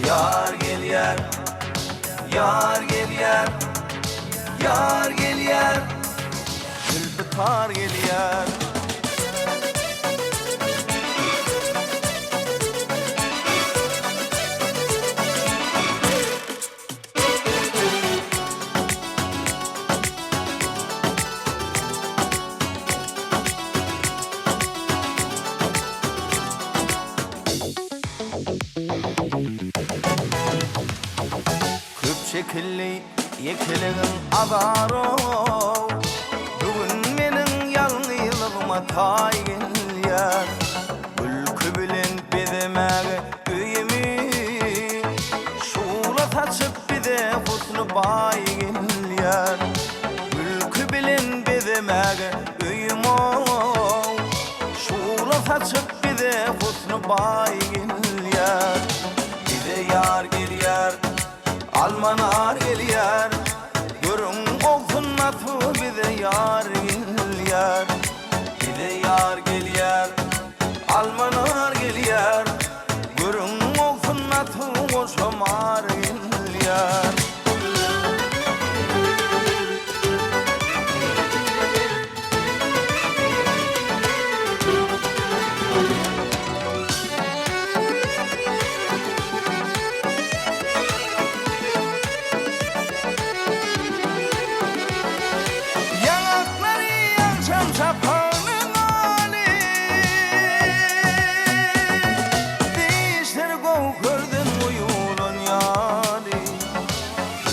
Yar gel yar, yar gel yar, yar gel yar, zülfü tar gel yar. Şekilli yekeleğin azaro, bugün menin yalnızlığıma tay gel yar. Ülkü bilen bedemeğe üyemi, şuura saçıp bide husnu bay gel yar. Ülkü bilen bedemeğe üyemi, şuura saçıp bide husnu bay gel yar. Bide yar gel yar, almanar gel yar, görün olsun natı bize yar gel yar. Bize yar gel yar, almanar gel yar, görün olsun natı boşamar gel yar.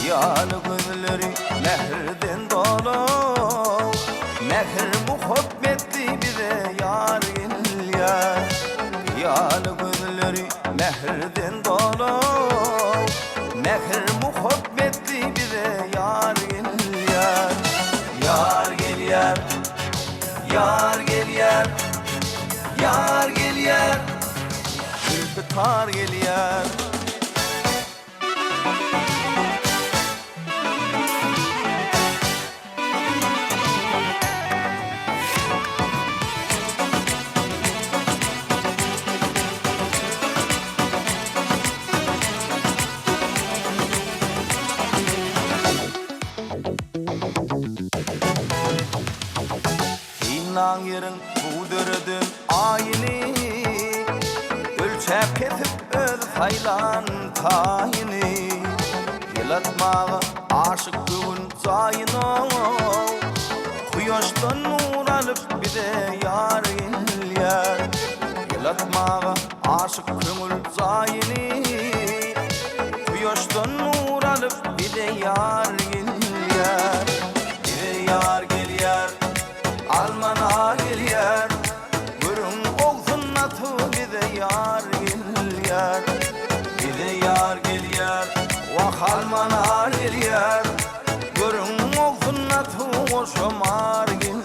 Yâlı gözleri mehrden dolu, mehr muhabbetti bize yar gel yar. Yâlı gözleri mehrden dolu, mehr muhabbetti bize yar gel yar. Yar gel yar, yar gel yar, yar gel yar, zülfü tar gel yar. İnan yerin bu dördün ayini, ölçep kesip öz saylan tayini. Yelatmağı aşık güvün zayino, kuyoştan nur alıp bize yar gel yar. Yelatmağı aşık kömül zayini, kuyoştan nur alıp bize yar gel yar. Bize yar gel yar, almanar gel yar, görün olsun natı bize yar gel yar. Bize yar gel yar, vah almanar gel yar, görün olsun natı boşamar gel